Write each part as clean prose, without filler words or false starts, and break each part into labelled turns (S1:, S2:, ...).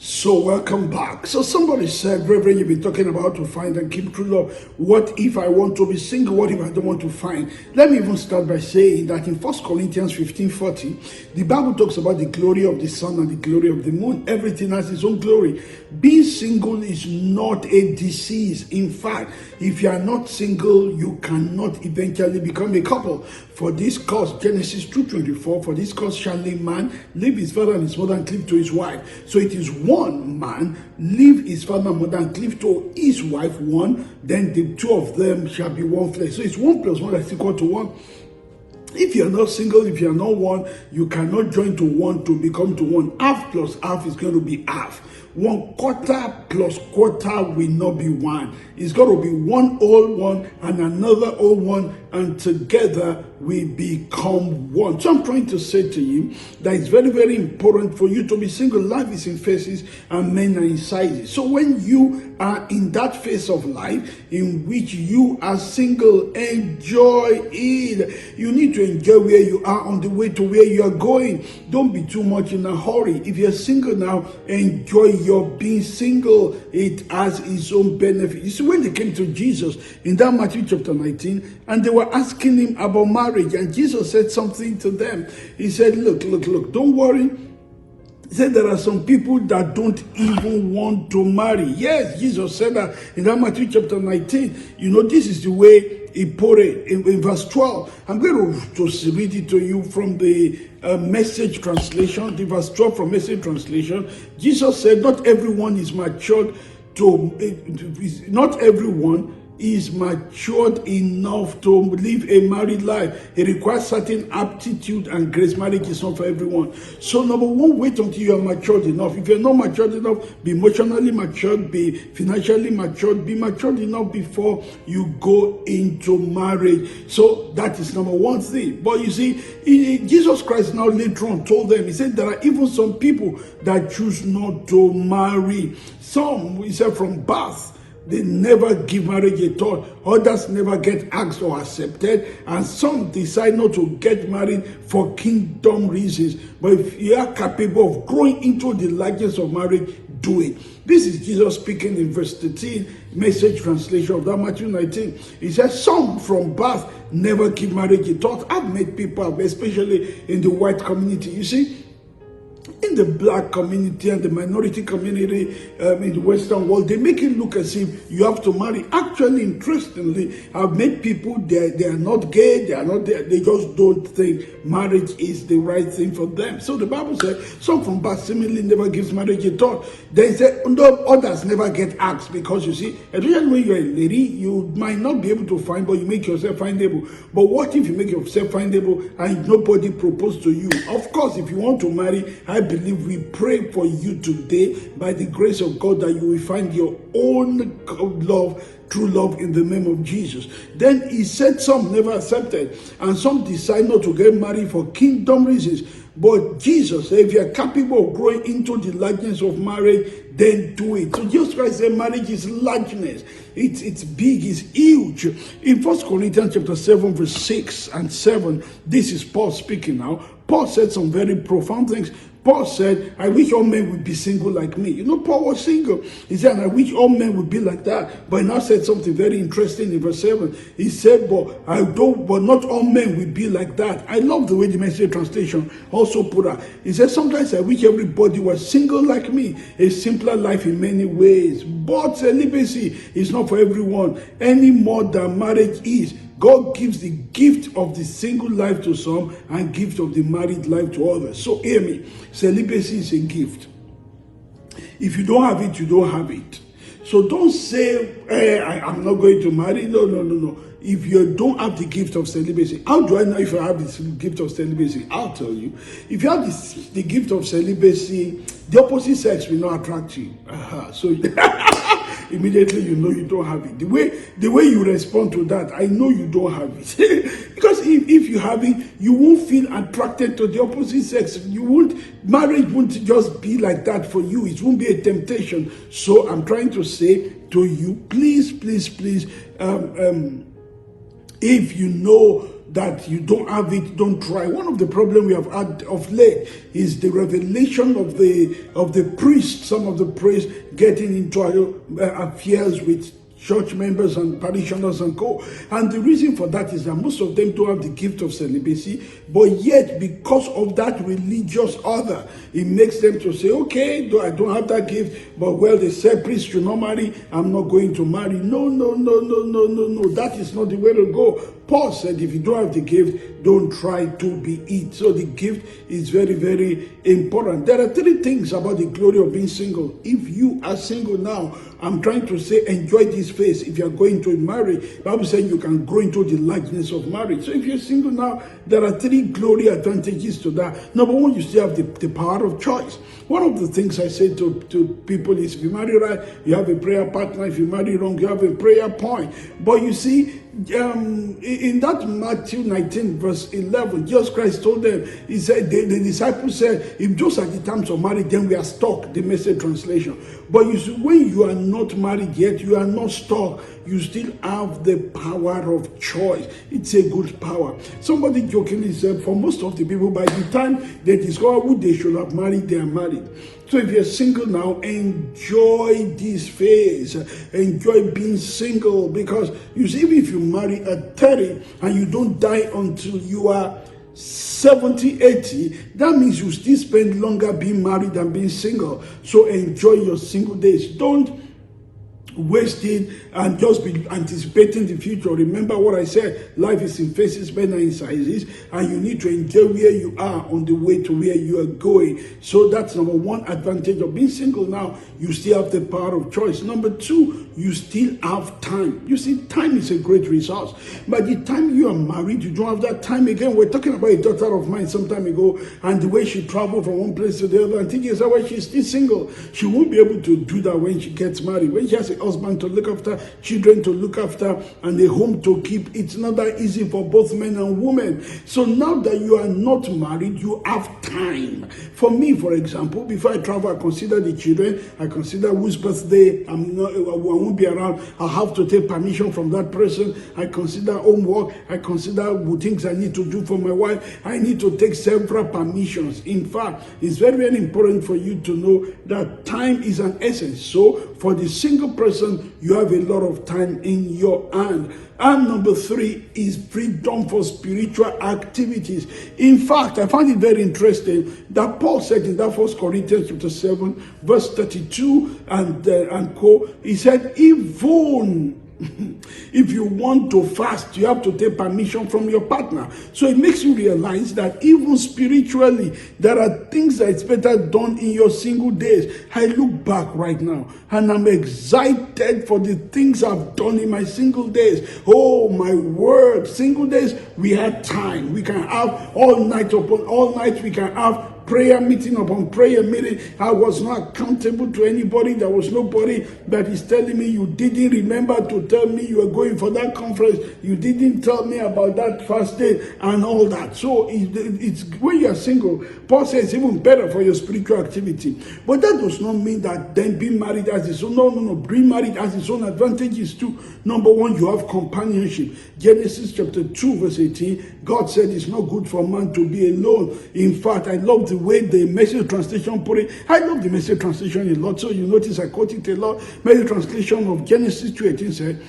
S1: So welcome back. So somebody said, Reverend, you've been talking about how to find and keep true love. What if I want to be single? What if I don't want to find? Let me even start by saying that in 1 Corinthians 15:40, the Bible talks about the glory of the sun and the glory of the moon. Everything has its own glory. Being single is not a disease. In fact, if you are not single, you cannot eventually become a couple. For this cause, Genesis 2:24, for this cause shall a man leave his father and his mother and cleave to his wife. So it is one man leave his father and mother and cleave to his wife, one, then the two of them shall be one flesh. So it's 1 + 1 that's equal to 1. If you're not single, if you're not one, you cannot join to one to become to one. Half plus half is going to be half. 1/4 plus quarter will not be one. It's got to be one whole one and another whole one, and together we become one. So I'm trying to say to you that it's very, very important for you to be single. Life is in phases and men are in sizes. So when you are in that phase of life in which you are single, enjoy it. You need to enjoy where you are on the way to where you are going. Don't be too much in a hurry. If you're single now, enjoy your being single. It has its own benefit. You see, when they came to Jesus in that Matthew chapter 19, and they were asking him about marriage, and Jesus said something to them. He said, look, don't worry. He said there are some people that don't even want to marry. Yes, Jesus said that in that Matthew chapter 19. You know, this is the way he put it in verse 12. I'm going to read it to you from the Message translation, the verse 12 from Message translation. Jesus said, not everyone is matured not everyone is matured enough to live a married life. It requires certain aptitude and grace. Marriage is not for everyone. So number one, wait until you are matured enough. If you're not matured enough, be emotionally matured, be financially matured, be matured enough before you go into marriage. So that is number one thing. But you see, Jesus Christ now later on told them, he said there are even some people that choose not to marry. Some, he said, from birth, they never give marriage a thought. Others never get asked or accepted. And some decide not to get married for kingdom reasons. But if you are capable of growing into the likeness of marriage, do it. This is Jesus speaking in verse 13, Message translation of that Matthew 19. He says, some from birth never give marriage a thought. I've met people, especially in the white community. You see, in the black community and the minority community in the Western world, they make it look as if you have to marry. Actually, interestingly, I've met people, they are not gay, they are not there, they just don't think marriage is the right thing for them. So the Bible says, some from birth seemingly never gives marriage a thought. They say, no, others never get asked, because you see, especially when you're a lady, you might not be able to find, but you make yourself findable. But what if you make yourself findable and nobody proposed to you? Of course, if you want to marry, I believe we pray for you today by the grace of God that you will find your own love, true love, in the name of Jesus. Then he said some never accepted, and some decide not to get married for kingdom reasons. But Jesus said, if you are capable of growing into the likeness of marriage, then do it. So Jesus Christ said marriage is largeness. It's big, it's huge. In 1 Corinthians chapter 7, verse 6 and 7, this is Paul speaking now. Paul said some very profound things. Paul said, I wish all men would be single like me. You know, Paul was single. He said, I wish all men would be like that. But he now said something very interesting in verse 7. He said, but not all men will be like that. I love the way the Message translation also put that. He said, sometimes I wish everybody was single like me. A simpler life in many ways. But celibacy is not for everyone any more than marriage is. God gives the gift of the single life to some and gift of the married life to others. So hear me, celibacy is a gift. If you don't have it, you don't have it. So don't say, I'm not going to marry. No. If you don't have the gift of celibacy, how do I know if I have the gift of celibacy? I'll tell you. If you have the gift of celibacy, the opposite sex will not attract you. So immediately you know you don't have it. The way you respond to that, I know you don't have it. Because if you have it, you won't feel attracted to the opposite sex. Marriage won't just be like that for you. It won't be a temptation. So I'm trying to say to you, please, if you know that you don't have it, don't try. One of the problems we have had of late is the revelation of the priests, some of the priests getting into affairs with church members and parishioners and co. And the reason for that is that most of them don't have the gift of celibacy, but yet because of that religious order, it makes them to say, okay, I don't have that gift, but well, they said priests should not marry, I'm not going to marry. No, that is not the way to go. Paul said, if you don't have the gift, don't try to be it. So the gift is very, very important. There are 3 things about the glory of being single. If you are single now, I'm trying to say, enjoy this phase. If you're going to marry, the Bible says you can grow into the likeness of marriage. So if you're single now, there are 3 glory advantages to that. Number 1, you still have the power of choice. One of the things I say to people is, if you marry right, you have a prayer partner. If you marry wrong, you have a prayer point. But you see, in that Matthew 19 verse 11, Jesus Christ told them, he said, the disciples said, if those are the terms of marriage, then we are stuck, the Message translation. But you see, when you are not married yet, you are not stuck, you still have the power of choice. It's a good power. Somebody jokingly said, for most of the people, by the time they discover who they should have married, they are married. So if you're single now, enjoy this phase. Enjoy being single, because you see, even if you marry at 30 and you don't die until you are 70, 80, that means you still spend longer being married than being single. So enjoy your single days. Don't waste it and just be anticipating the future. Remember what I said, life is in phases, men are in sizes, and you need to enjoy where you are on the way to where you are going. So that's number 1 advantage of being single now. You still have the power of choice. Number 2, you still have time. You see, time is a great resource. By the time you are married, you don't have that time again. We're talking about a daughter of mine some time ago, and the way she traveled from one place to the other, and thinking, well, she's still single. She won't be able to do that when she gets married. When she has a husband to look after, children to look after, and a home to keep, it's not that easy for both men and women. So now that you are not married, you have time. For me, for example, before I travel, I consider the children, I consider whose birthday I won't be around, I have to take permission from that person. I consider homework, I consider things I need to do for my wife. I need to take several permissions. In fact, it's very, very important for you to know that time is an essence. So for the single person, you have a lot of time in your hand. And number 3 is freedom for spiritual activities. In fact, I find it very interesting that Paul said in that 1 Corinthians chapter 7, verse 32 and co. He said, even if you want to fast, you have to take permission from your partner. So it makes you realize that even spiritually, there are things that it's better done in your single days. I look back right now and I'm excited for the things I've done in my single days. Oh my word, single days, we had time. We can have all night upon all night. We can have prayer meeting upon prayer meeting. I was not accountable to anybody. There was nobody that is telling me, you didn't remember to tell me you were going for that conference. You didn't tell me about that fast day and all that. So it's when you are single, Paul says it's even better for your spiritual activity. But that does not mean that then being married has its own. No. Being married has its own advantages too. Number 1, you have companionship. Genesis chapter 2 verse 18, God said it's not good for man to be alone. In fact, I love the way the Message translation put it. I love the Message translation a lot, so you notice I quote it a lot. Message translation of Genesis 2:18 said,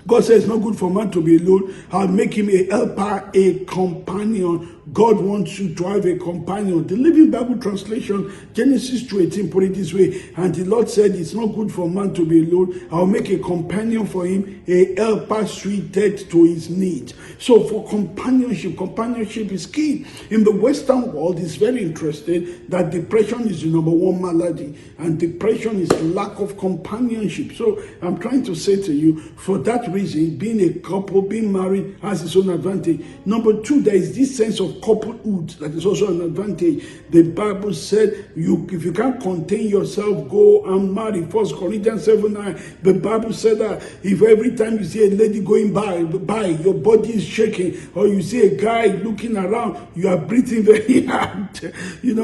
S1: God says it's not good for man to be alone. I'll make him a helper, a companion. God wants you to have a companion. The Living Bible translation, Genesis 2:18, put it this way. And the Lord said, it's not good for man to be alone. I'll make a companion for him, a helper suited to his need. So for companionship is key. In the Western world, it's very interesting that depression is the number 1 malady. And depression is lack of companionship. So I'm trying to say to you, for that reason, being a couple, being married has its own advantage. Number 2, there is this sense of couplehood that is also an advantage. The Bible said, if you can't contain yourself, go and marry. 1 Corinthians 7:9. The Bible said that if every time you see a lady going by, your body is shaking, or you see a guy looking around, you are breathing very hard.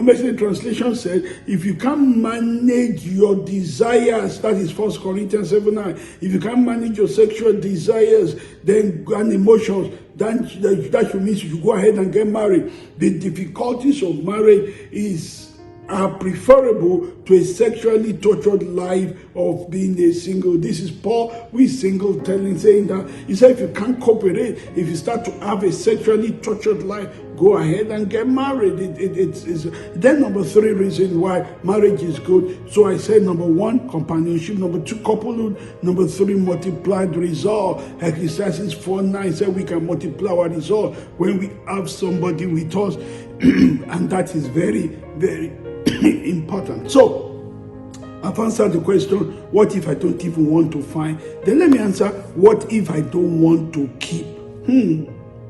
S1: Message translation said, if you can't manage your desires, that is 1 Corinthians 7:9. If you can't manage your sexual desires and emotions, that should mean you should go ahead and get married. The difficulties of marriage are preferable to a sexually tortured life of being a single. This is Paul, who is single, saying that he said if you can't cope with it, if you start to have a sexually tortured life, go ahead and get married. Then number 3 reason why marriage is good. So I said number 1, companionship. Number 2, couplehood. Number 3, multiplied resolve. Ecclesiastes 4:9 said we can multiply our resolve when we have somebody with us. And that is very, very important. So I've answered the question, what if I don't even want to find? Then let me answer, what if I don't want to keep?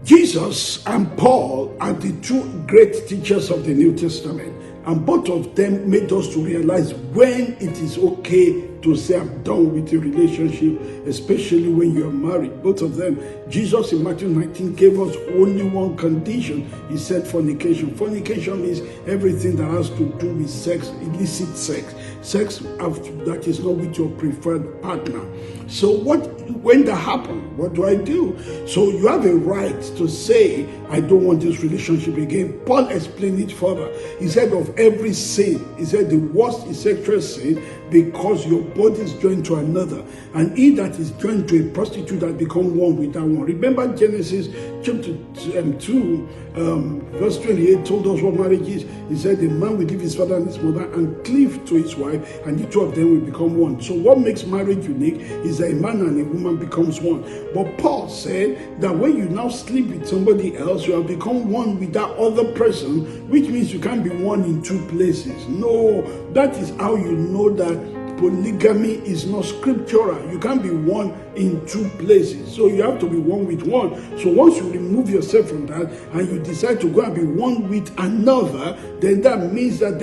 S1: Jesus and Paul are the 2 great teachers of the New Testament, and both of them made us to realize when it is okay to say I'm done with a relationship, especially when you are married. Both of them. Jesus in Matthew 19 gave us only one condition. He said fornication. Fornication means everything that has to do with sex, illicit sex that is not with your preferred partner. So when that happens, what do I do? So you have a right to say, I don't want this relationship again. Paul explained it further. He said of every sin, he said the worst is sexual sin, because your body is joined to another, and he that is joined to a prostitute has become one with that one. Remember Genesis chapter 2 verse 28 told us what marriage is. He said the man will leave his father and his mother and cleave to his wife, and the 2 of them will become one. So what makes marriage unique is that a man and a woman becomes one. But Paul said that when you now sleep with somebody else, you have become one with that other person, which means you can't be one in 2 places. No, that is how you know that polygamy is not scriptural. You can't be one in 2 places. So you have to be one with one. So once you remove yourself from that and you decide to go and be one with another, then that means that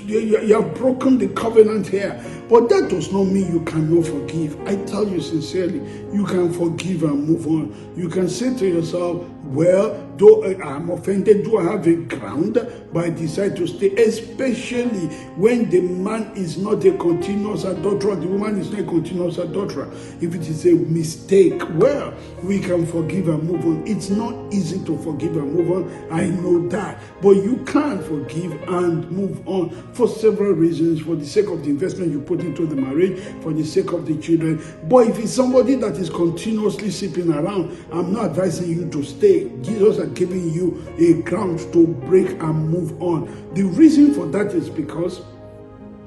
S1: you have broken the covenant here. But that does not mean you cannot forgive. I tell you sincerely, you can forgive and move on. You can say to yourself, well, though I'm offended, do I have a ground? But I decide to stay, especially when the man is not a continuous adulterer, the woman is not a continuous adulterer. If it is a mistake, well, we can forgive and move on. It's not easy to forgive and move on, I know that. But you can forgive and move on for several reasons, for the sake of the investment you put into the marriage, for the sake of the children. But if it's somebody that is continuously sleeping around, I'm not advising you to stay. Jesus has given you a ground to break and move on. The reason for that is because,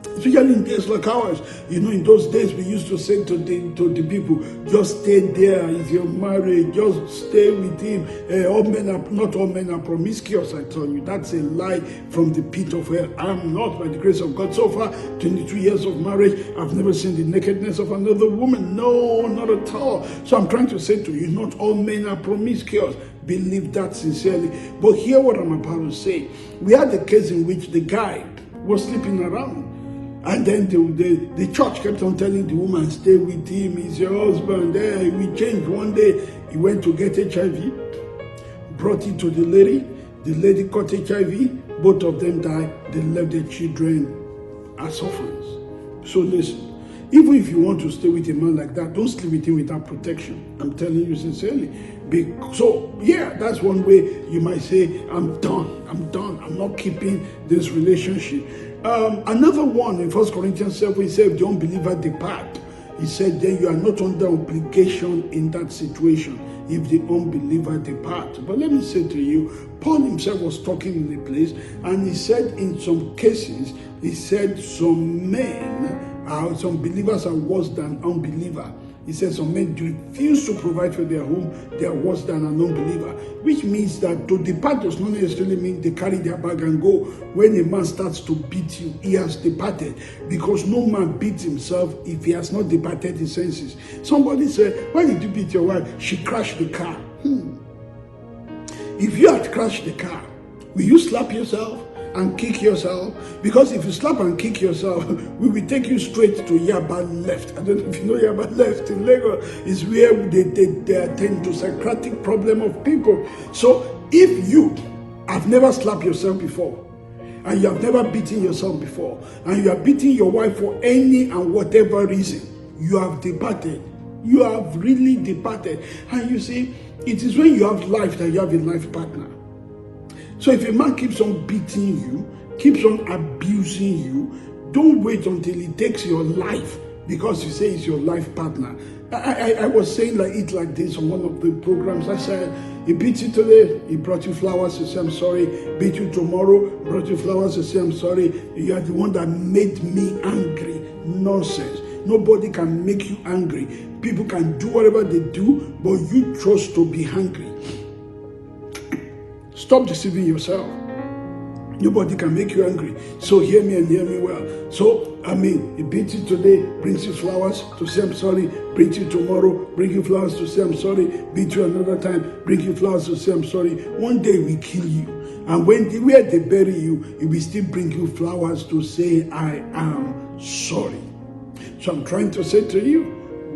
S1: especially in days like ours, in those days we used to say to the people, just stay there. If you're married, just stay with him. Not all men are promiscuous, I tell you. That's a lie from the pit of hell. I'm not, by the grace of God. So far, 22 years of marriage, I've never seen the nakedness of another woman. No, not at all. So I'm trying to say to you, not all men are promiscuous. Believe that sincerely. But hear what I'm about to say. We had a case in which the guy was sleeping around. And then the church kept on telling the woman, stay with him, he's your husband. We changed one day. He went to get HIV, brought it to the lady caught HIV, both of them died, they left their children as orphans. So listen, even if you want to stay with a man like that, don't sleep with him without protection. I'm telling you sincerely. So yeah, that's one way you might say, I'm done, I'm not keeping this relationship. Another one in 1 Corinthians 7, he said, if the unbeliever depart, he said, then you are not under obligation in that situation if the unbeliever depart. But let me say to you, Paul himself was talking in a place, and he said in some cases, he said some believers are worse than unbelievers. He said some men refuse to provide for their home, they are worse than an unbeliever. Which means that to depart does not necessarily mean they carry their bag and go. When a man starts to beat you, he has departed. Because no man beats himself if he has not departed his senses. Somebody said, why did you beat your wife? She crashed the car. If you had crashed the car, will you slap yourself and kick yourself? Because if you slap and kick yourself, we will take you straight to Yaba Left. I don't know if you know Yaba Left in Lagos. Is where they attend to psychiatric problem of people. So if you have never slapped yourself before, and you have never beaten yourself before, and you are beating your wife for any and whatever reason, you have departed. You have really departed. And you see, it is when you have life that you have a life partner. So if a man keeps on beating you, keeps on abusing you, don't wait until he takes your life because you say he's your life partner. I was saying like this on one of the programs. I said, he beat you today, he brought you flowers to say I'm sorry. Beat you tomorrow, brought you flowers to say I'm sorry. You are the one that made me angry. Nonsense. Nobody can make you angry. People can do whatever they do, but you chose to be hungry. Stop deceiving yourself. Nobody can make you angry. So hear me and hear me well. So, he beats you today, brings you flowers to say I'm sorry, brings you tomorrow, bring you flowers to say I'm sorry, beat you another time, bring you flowers to say I'm sorry. One day we kill you. And where they bury you, it will still bring you flowers to say I am sorry. So I'm trying to say to you,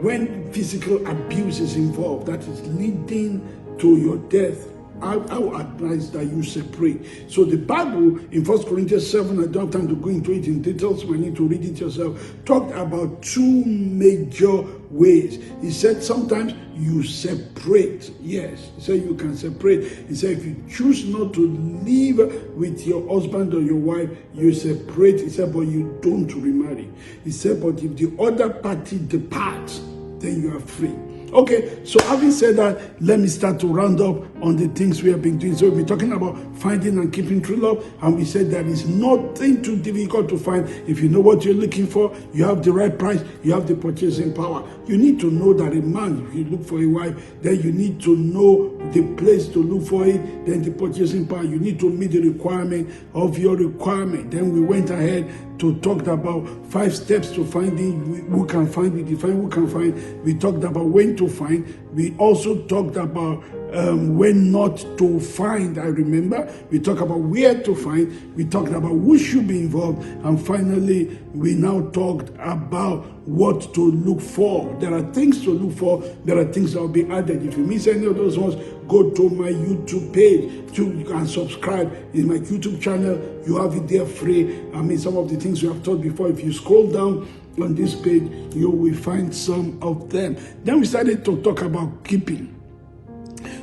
S1: when physical abuse is involved, that is leading to your death, I will advise that you separate. So the Bible in 1 Corinthians 7, I don't have time to go into it in details, we need to read it yourself, talked about two major ways. He said sometimes you separate. Yes, he said you can separate. He said if you choose not to live with your husband or your wife, you separate. He said, but you don't remarry. He said, but if the other party departs, then you are free. Okay, so having said that, let me start to round up on the things we have been doing. So we'll be talking about finding and keeping true love, and we said there is nothing too difficult to find. If you know what you're looking for, you have the right price, you have the purchasing power. You need to know that a man, if you look for a wife, then you need to know the place to look for it, then the purchasing power. You need to meet the requirement of your requirement. Then we went ahead to talk about 5 steps to finding who can find. We define who can find. We talked about when to find. We also talked about when not to find. I remember we talked about where to find. We talked about who should be involved, and finally we now talked about what to look for. There are things to look for. There are things that will be added. If you miss any of those ones, go to my YouTube page. You can subscribe in my YouTube channel. You have it there free. Some of the things we have taught before. If you scroll down on this page, you will find some of them. Then we started to talk about keeping.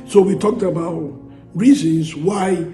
S1: So we talked about reasons why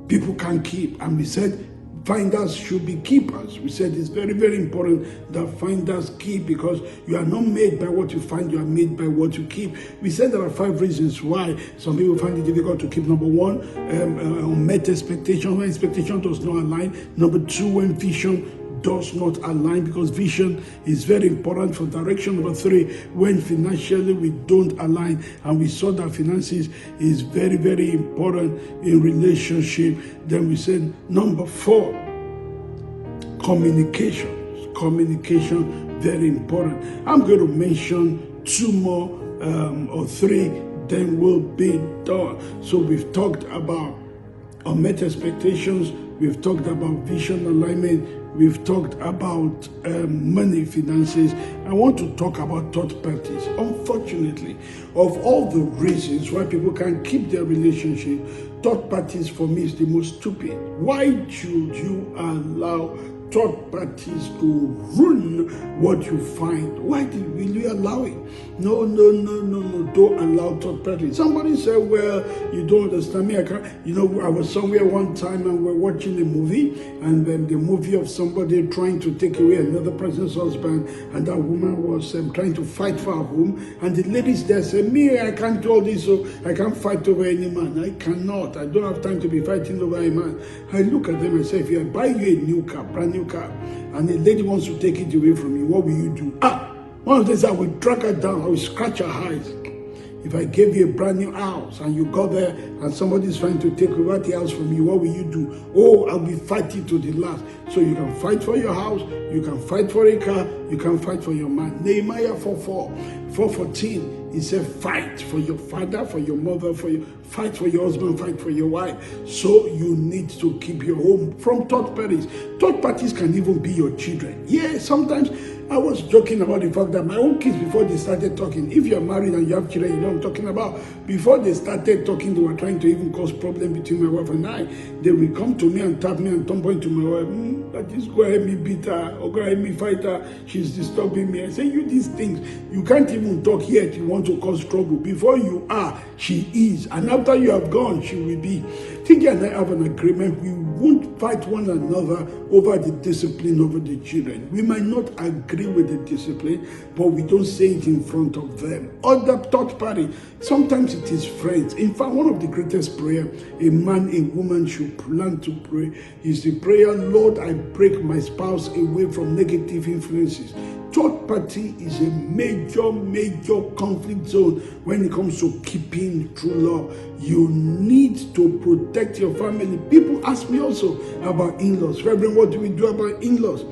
S1: people can keep, and we said finders should be keepers. We said it's very, very important that finders keep, because you are not made by what you find, you are made by what you keep. We said there are 5 reasons why some people find it difficult to keep. Number 1, unmet expectation, when expectation does not align. Number 2, when vision does not align, because vision is very important for direction. Number 3, when financially we don't align, and we saw that finances is very, very important in relationship. Then we said number 4, communication, very important. I'm going to mention 2 more or 3, then we'll be done. So we've talked about unmet expectations, we've talked about vision alignment, we've talked about money, finances. I want to talk about third parties. Unfortunately, of all the reasons why people can keep their relationship, third parties for me is the most stupid. Why should you allow third parties to ruin what you find? Why will you allow it? No, don't allow third parties. Somebody said, well, you don't understand me. I was somewhere one time and we're watching a movie, and then the movie of somebody trying to take away another person's husband, and that woman was trying to fight for her home, and the ladies there said, me, I can't do all this, so I can't fight over any man. I cannot. I don't have time to be fighting over a man. I look at them and say, if I buy you a new car, brand new car, and the lady wants to take it away from you, what will you do? One of these, I will drag her down, I will scratch her eyes. If I gave you a brand new house and you got there and somebody's trying to take over the house from you, what will you do? Oh, I'll be fighting to the last. So you can fight for your house, you can fight for a car, you can fight for your man. Nehemiah 4:14, he said, fight for your father, for your mother, fight for your husband, fight for your wife. So you need to keep your home from third parties. Third parties can even be your children. Yeah, sometimes I was joking about the fact that my own kids, before they started talking, if you're married and you have children, you know what I'm talking about. Before they started talking, they were trying to even cause problem between my wife and I. They will come to me and tap me and turn point to my wife, that is go ahead me beat her or go ahead me fight her. She's disturbing me. I say, you these things, you can't even talk yet. You want to cause trouble. Before you are, she is. And after you have gone, she will be. Tiki and I have an agreement. We won't fight one another over the discipline over the children. We might not agree with the discipline, but we don't say it in front of them. Other third party, sometimes it is friends. In fact, one of the greatest prayer a man, a woman should plan to pray is the prayer, Lord, I break my spouse away from negative influences. Third party is a major conflict zone when it comes to keeping true love. You need to protect your family. People ask me also about in-laws. Reverend, what do we do about in-laws?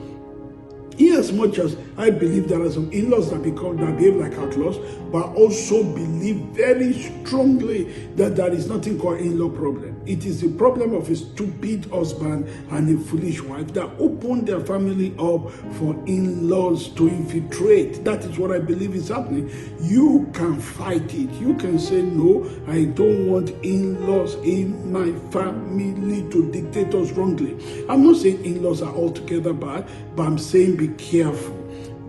S1: In as much as I believe there are some in-laws that behave like outlaws, but I also believe very strongly that there is nothing called in-law problem. It is the problem of a stupid husband and a foolish wife that open their family up for in-laws to infiltrate. That is what I believe is happening. You can fight it. You can say, no, I don't want in-laws in my family to dictate us wrongly. I'm not saying in-laws are altogether bad, but I'm saying be careful.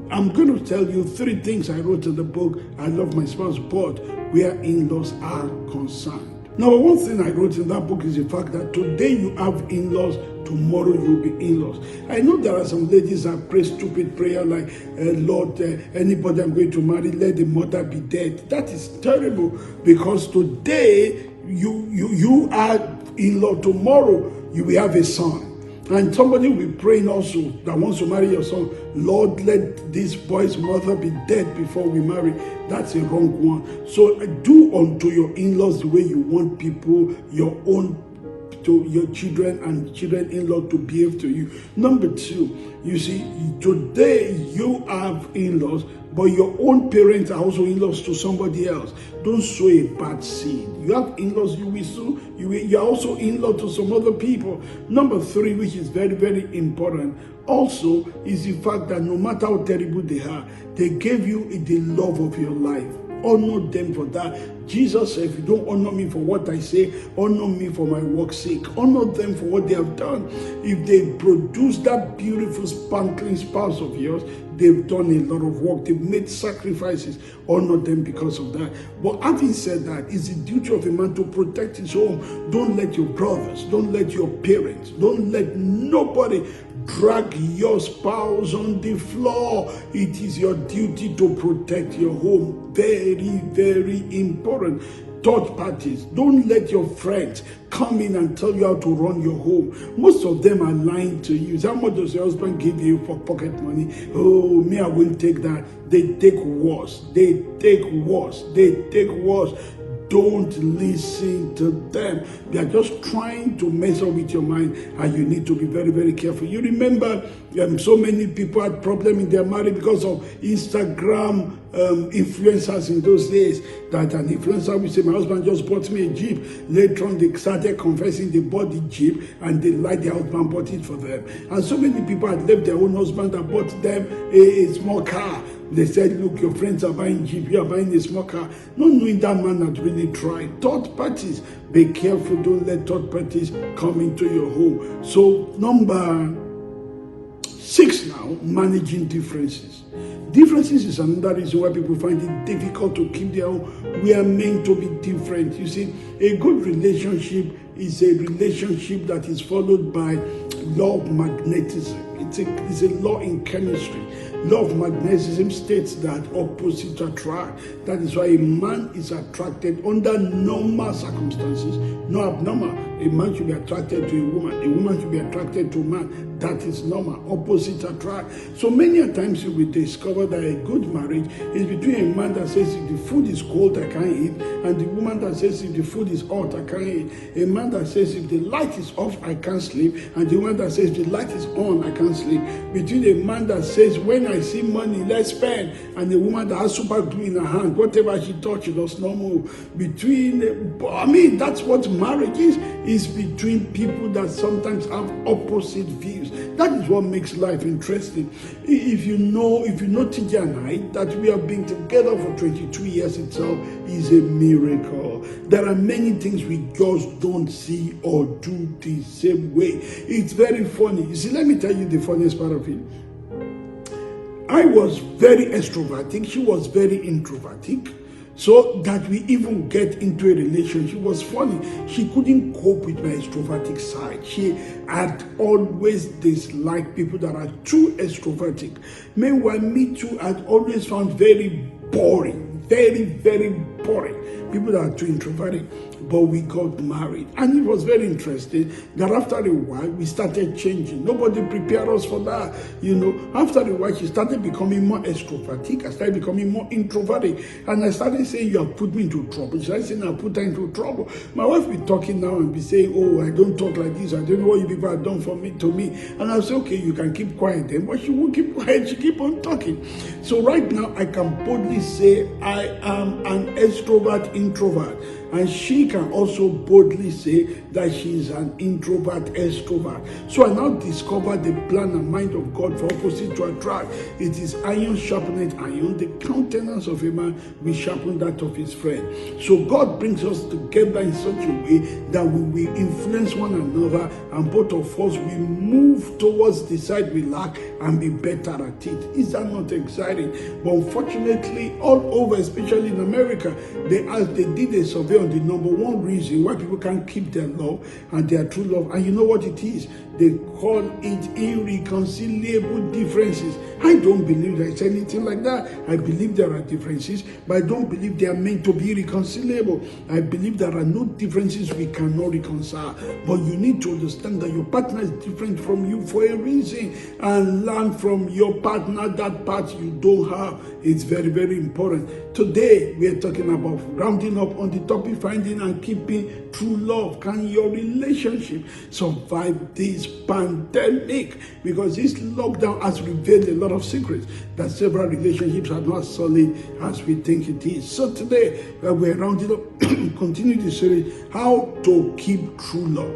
S1: I'm going to tell you 3 things I wrote in the book, I Love My Spouse, but where in-laws are concerned. Number 1 thing I wrote in that book is the fact that today you have in-laws, tomorrow you'll be in-laws. I know there are some ladies that pray stupid prayer like, Lord, anybody I'm going to marry, let the mother be dead. That is terrible, because today you are in-law, tomorrow you will have a son. And somebody will be praying also that wants to marry your son, Lord, let this boy's mother be dead before we marry. That's a wrong one. So do unto your in-laws the way you want people, your own, to your children and children-in-law to behave to you. Number 2, you see, today you have in-laws, but your own parents are also in-laws to somebody else. Don't sow a bad seed. You have in-laws, you will sow. You're also in-law to some other people. Number 3, which is very important, also is the fact that no matter how terrible they are, they gave you the love of your life. Honor them for that. Jesus said, if you don't honor me for what I say, honor me for my work's sake. Honor them for what they have done. If they produce that beautiful, sparkling spouse of yours, they've done a lot of work. They've made sacrifices. Honor them because of that. But having said that, it's the duty of a man to protect his home. Don't let your brothers, don't let your parents, don't let nobody drag your spouse on the floor. It is your duty to protect your home. Very important. Third parties, don't let your friends come in and tell you how to run your home. Most of them are lying to you. How much does your husband give you for pocket money? Oh, me, I won't take that. They take worse. Don't listen to them. They are just trying to mess up with your mind, and you need to be very careful. You remember so many people had problems in their marriage because of Instagram influencers in those days, that an influencer will say, my husband just bought me a Jeep. Later on, they started confessing they bought the Jeep and they lied their husband bought it for them. And so many people had left their own husband and bought them a small car. They said, look, your friends are buying Jeep, you are buying a small car. Not knowing that man had really tried. Third parties, be careful, don't let third parties come into your home. So number 6 now, managing differences. Differences is another reason why people find it difficult to keep their own. We are meant to be different. You see, a good relationship is a relationship that is followed by law of magnetism. It's a law in chemistry. Law of magnetism states that opposites attract. That is why a man is attracted under normal circumstances, not abnormal. A man should be attracted to a woman should be attracted to a man. That is normal. Opposites attract. So many a times you will discover that a good marriage is between a man that says if the food is cold, I can't eat, and the woman that says if the food is hot, I can't eat. A man that says if the light is off, I can't sleep, and the woman that says if the light is on, I can't sleep. Between a man that says when I see money, let's spend, and a woman that has super glue in her hand, whatever she touches, does not move. That's what marriage is. It's between people that sometimes have opposite views. That is what makes life interesting. If you know TJ and I, that we have been together for 22 years itself is a miracle. There are many things we just don't see or do the same way. It's very funny. You see, let me tell you the funniest part of it. I was very extrovertic. She was very introvertic. So that we even get into a relationship was funny. She couldn't cope with my extrovertic side. She had always disliked people that are too extrovertic. Meanwhile, me too, I'd always found very boring, very, very boring people that are too introverted. But we got married, and it was very interesting that after a while we started changing. Nobody prepared us for that, After a while, she started becoming more extrovertic. I started becoming more introverted, and I started saying, "You have put me into trouble." She started saying, "I put her into trouble." My wife be talking now and be saying, "Oh, I don't talk like this. I don't know what you people have done to me." And I'll say, "Okay, you can keep quiet then," but she won't keep quiet. She keep on talking. So right now, I can boldly say I am an extrovert introvert. And she can also boldly say that she is an introvert extrovert. So I now discover the plan and mind of God for opposite to attract. It is iron sharpened iron. The countenance of a man will sharpen that of his friend. So God brings us together in such a way that we will influence one another, and both of us will move towards the side we lack and be better at it. Is that not exciting? But unfortunately, all over, especially in America, they did a survey on the number one reason why people can't keep their love and their true love. And you know what it is? They call it irreconcilable differences. I don't believe there's anything like that. I believe there are differences, but I don't believe they are meant to be reconcilable. I believe there are no differences we cannot reconcile. But you need to understand that your partner is different from you for a reason, and learn from your partner that part you don't have. It's very, very important. Today, we are talking about rounding up on the topic, finding and keeping true love. Can your relationship survive this pandemic? Because this lockdown has revealed a lot of secrets that several relationships are not solid as we think it is. So today, we're rounding up, continue the series, how to keep true love.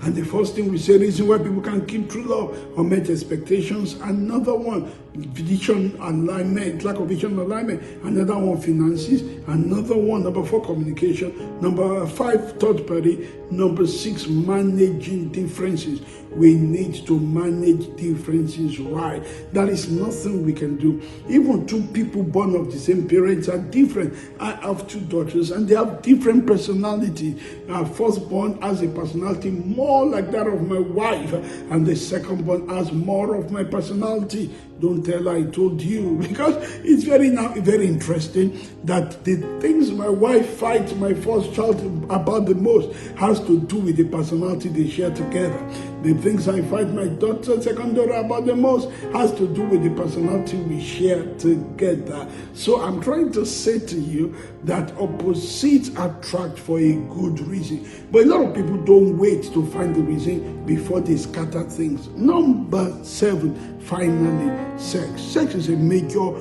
S1: And the first thing we say, reason why people can't keep true love, unmet expectations. Another one, vision alignment, lack of vision alignment. Another one, finances. Another one, number 4, communication. Number 5, third party. Number 6, managing differences. We need to manage differences right. That is nothing we can do. Even two people born of the same parents are different. I have 2 daughters and they have different personalities. Our firstborn has a personality more like that of my wife, and the secondborn has more of my personality. Don't tell her I told you, because it's very interesting that the things my wife fights my first child about the most has to do with the personality they share together. The things I fight my second daughter about the most has to do with the personality we share together. So I'm trying to say to you that opposites attract for a good reason. But a lot of people don't wait to find the reason before they scatter things. Number 7, finally, sex. Sex is a major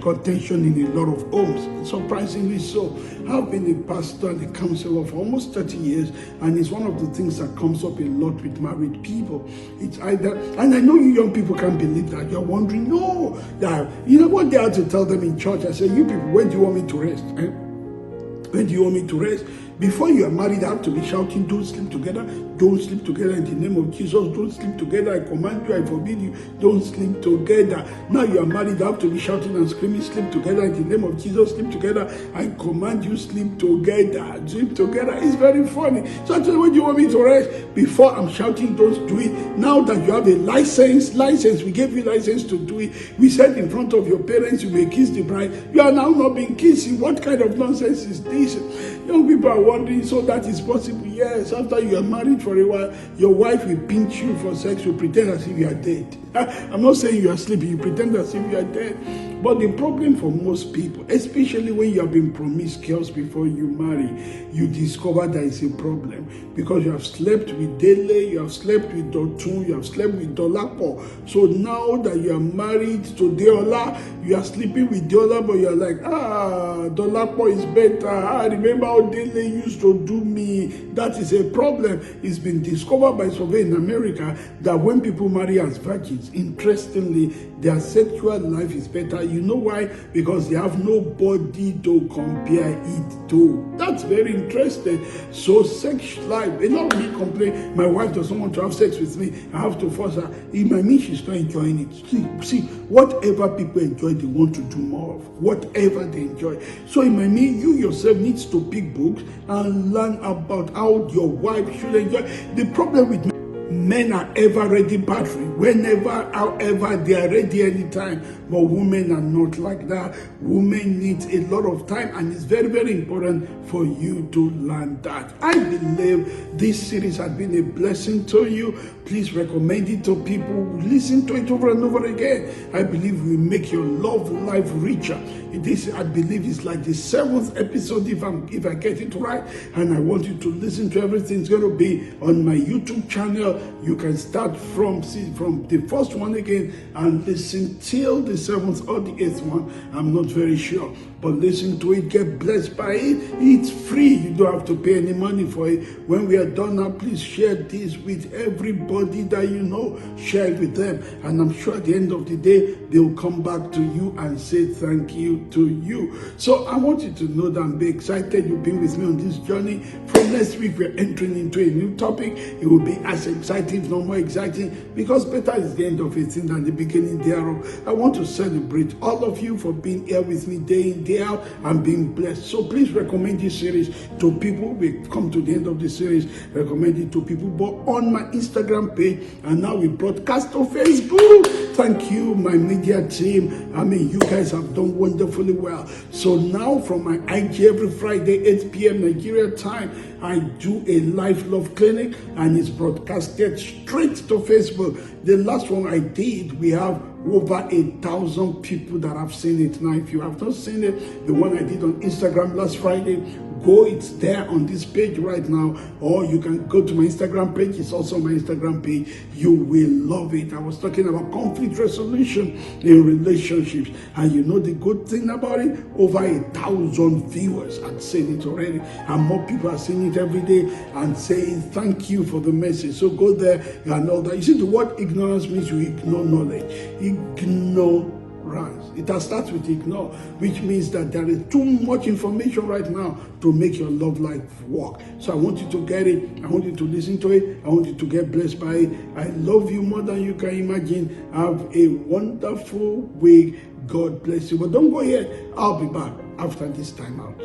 S1: contention in a lot of homes, surprisingly so. I've been a pastor and a counselor for almost 30 years, and it's one of the things that comes up a lot with married people. It's either, and I know you young people can't believe that. You're wondering, no, that, you know what they had to tell them in church? I said, you people, when do you want me to rest? When do you want me to rest? Before you are married, I have to be shouting, don't sleep together. Don't sleep together in the name of Jesus. Don't sleep together. I command you, I forbid you. Don't sleep together. Now you are married, I have to be shouting and screaming, sleep together in the name of Jesus. Sleep together. I command you, sleep together. Sleep together. It's very funny. So I tell you, when do you want me to rest? Before I'm shouting, don't do it. Now that you have a license, we gave you license to do it. We said in front of your parents, you may kiss the bride. You are now not being kissing. What kind of nonsense is this? Young people are wondering, so that is possible? Yes, after you are married for a while, your wife will pinch you for sex, you pretend as if you are dead. I'm not saying you are sleeping, you pretend as if you are dead. But the problem for most people, especially when you have been promiscuous before you marry, you discover there is a problem because you have slept with Dele, you have slept with Dotun, you have slept with Dolapo. So now that you are married to Deola, you are sleeping with Deola, but you are like, Dolapo is better. Remember how Dele used to do me. That is a problem. It's been discovered by survey in America that when people marry as virgins, interestingly, their sexual life is better. You know why? Because they have nobody to compare it to. That's very interesting. So sex life, a lot of me complain, my wife doesn't want to have sex with me, I have to force her. It might mean she's not enjoying it. See, whatever people enjoy, they want to do more of. Whatever they enjoy. So it might mean you yourself needs to pick books and learn about how your wife should enjoy. The problem with men are ever ready battery, whenever, however, they are ready anytime. But women are not like that. Women need a lot of time, and it's very, very important for you to learn that. I believe this series has been a blessing to you. Please recommend it to people. Listen to it over and over again. I believe we make your love life richer. This, I believe, is like the 7th episode if I get it right. And I want you to listen to everything. It's going to be on my YouTube channel. You can start from the first one again and listen till the 7th or the 8th one. I'm not very sure, but listen to it, get blessed by it. It's free. You don't have to pay any money for it. When we are done now, please share this with everybody that you know. Share it with them, and I'm sure at the end of the day they'll come back to you and say thank you to you. So I want you to know that I'm very excited you've been with me on this journey. From next week we're entering into a new topic. It will be as exciting, if not more exciting, because better is the end of a thing than the beginning thereof. I want to celebrate all of you for being here with me day in, day out, and being blessed. So please recommend this series to people. We've come to the end of the series. Recommend it to people, but on my Instagram page, and now we broadcast to Facebook. Thank you, my media team. I mean, you guys have done wonderfully well. So now from my IG every Friday, 8 p.m. Nigeria time, I do a live love clinic, and it's broadcasted straight to Facebook. The last one I did, we have over 1,000 people that have seen it. Now, if you have not seen it, the one I did on Instagram last Friday, go, it's there on this page right now, or you can go to my Instagram page. It's also my Instagram page. You will love it. I was talking about conflict resolution in relationships, and you know the good thing about it, over 1,000 viewers had seen it already, and more people are seeing it every day and saying thank you for the message. So go there and all that. You see, the word ignorance means you ignore knowledge. Ignorance. It has started with ignore, which means that there is too much information right now to make your love life work. So I want you to get it. I want you to listen to it. I want you to get blessed by it. I love you more than you can imagine. Have a wonderful week. God bless you. But don't go yet. I'll be back after this time out.